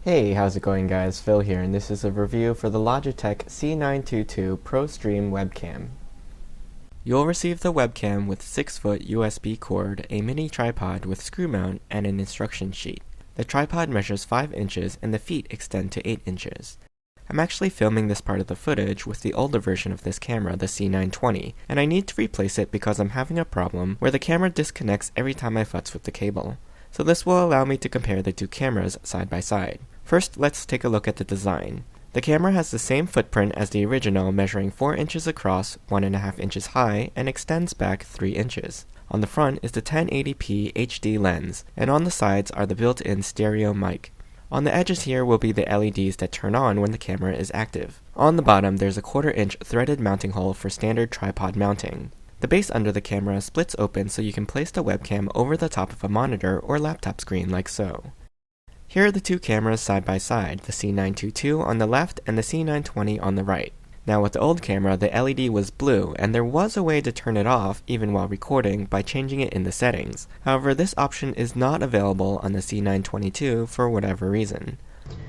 Hey, how's it going guys? Phil here, and this is a review for the Logitech C922 ProStream Webcam. You'll receive the webcam with 6-foot USB cord, a mini tripod with screw mount, and an instruction sheet. The tripod measures 5 inches and the feet extend to 8 inches. I'm actually filming this part of the footage with the older version of this camera, the C920, and I need to replace it because I'm having a problem where the camera disconnects every time I futz with the cable. So this will allow me to compare the two cameras side by side. First, let's take a look at the design. The camera has the same footprint as the original, measuring 4 inches across, 1.5 inches high, and extends back 3 inches. On the front is the 1080p HD lens, and on the sides are the built-in stereo mic. On the edges here will be the LEDs that turn on when the camera is active. On the bottom there's a 1/4 inch threaded mounting hole for standard tripod mounting. The base under the camera splits open so you can place the webcam over the top of a monitor or laptop screen like so. Here are the two cameras side by side, the C922 on the left and the C920 on the right. Now with the old camera, the LED was blue, and there was a way to turn it off, even while recording, by changing it in the settings. However, this option is not available on the C922 for whatever reason.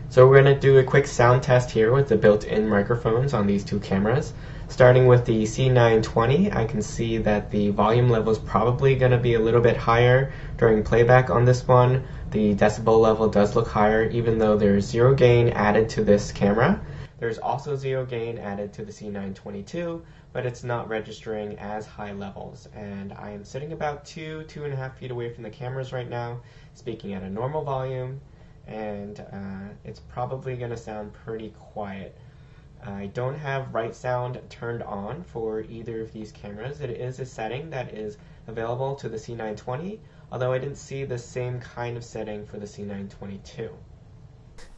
So we're going to do a quick sound test here with the built-in microphones on these two cameras. Starting with the C920, I can see that the volume level is probably going to be a little bit higher during playback on this one. The decibel level does look higher, even though there's zero gain added to this camera. There's also zero gain added to the C922, but it's not registering as high levels. And I am sitting about 2.5 feet away from the cameras right now, speaking at a normal volume, and it's probably going to sound pretty quiet. I don't have right sound turned on for either of these cameras. It is a setting that is available to the C920, although I didn't see the same kind of setting for the C922.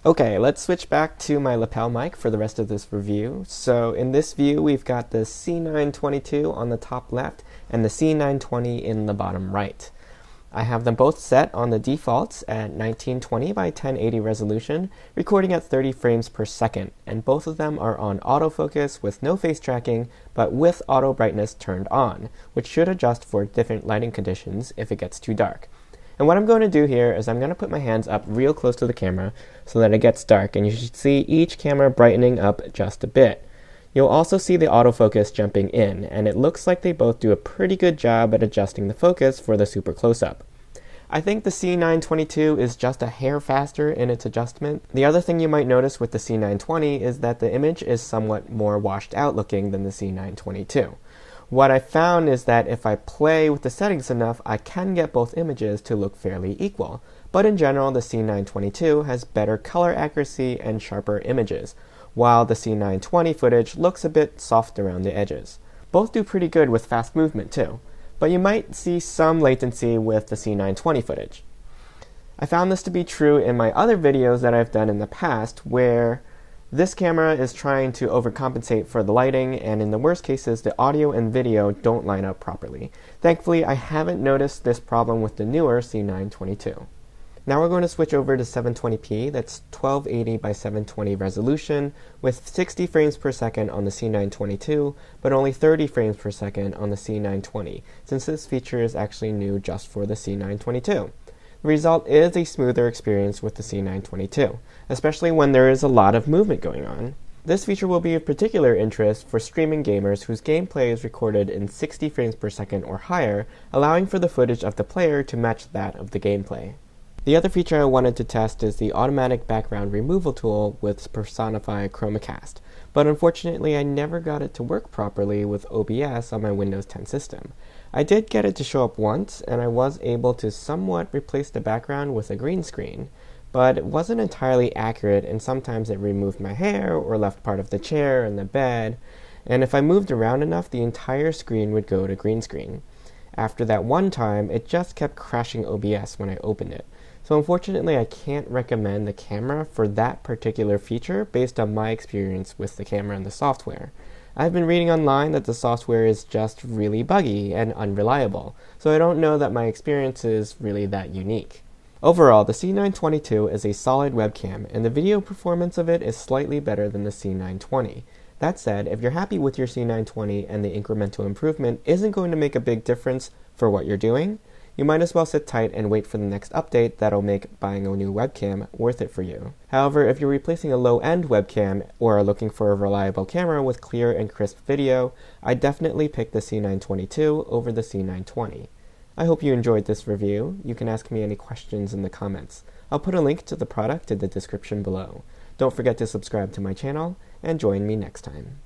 Okay, let's switch back to my lapel mic for the rest of this review. So in this view, we've got the C922 on the top left and the C920 in the bottom right. I have them both set on the defaults at 1920 by 1080 resolution, recording at 30 frames per second, and both of them are on autofocus with no face tracking, but with auto brightness turned on, which should adjust for different lighting conditions if it gets too dark. And what I'm going to do here is I'm going to put my hands up real close to the camera so that it gets dark, and you should see each camera brightening up just a bit. You'll also see the autofocus jumping in, and it looks like they both do a pretty good job at adjusting the focus for the super close-up. I think the C922 is just a hair faster in its adjustment. The other thing you might notice with the C920 is that the image is somewhat more washed out looking than the C922. What I found is that if I play with the settings enough, I can get both images to look fairly equal. But in general, the C922 has better color accuracy and sharper images, while the C920 footage looks a bit soft around the edges. Both do pretty good with fast movement too, but you might see some latency with the C920 footage. I found this to be true in my other videos that I've done in the past, where this camera is trying to overcompensate for the lighting, and in the worst cases, the audio and video don't line up properly. Thankfully, I haven't noticed this problem with the newer C922. Now we're going to switch over to 720p, that's 1280 by 720 resolution, with 60 frames per second on the C922, but only 30 frames per second on the C920, since this feature is actually new just for the C922. The result is a smoother experience with the C922, especially when there is a lot of movement going on. This feature will be of particular interest for streaming gamers whose gameplay is recorded in 60 frames per second or higher, allowing for the footage of the player to match that of the gameplay. The other feature I wanted to test is the automatic background removal tool with Personify Chromacast, but unfortunately I never got it to work properly with OBS on my Windows 10 system. I did get it to show up once, and I was able to somewhat replace the background with a green screen, but it wasn't entirely accurate, and sometimes it removed my hair or left part of the chair and the bed, and if I moved around enough, the entire screen would go to green screen. After that one time, it just kept crashing OBS when I opened it. So unfortunately, I can't recommend the camera for that particular feature based on my experience with the camera and the software. I've been reading online that the software is just really buggy and unreliable, so I don't know that my experience is really that unique. Overall, the C922 is a solid webcam, and the video performance of it is slightly better than the C920. That said, if you're happy with your C920 and the incremental improvement isn't going to make a big difference for what you're doing, you might as well sit tight and wait for the next update that'll make buying a new webcam worth it for you. However, if you're replacing a low-end webcam or are looking for a reliable camera with clear and crisp video, I'd definitely pick the C922 over the C920. I hope you enjoyed this review. You can ask me any questions in the comments. I'll put a link to the product in the description below. Don't forget to subscribe to my channel, and join me next time.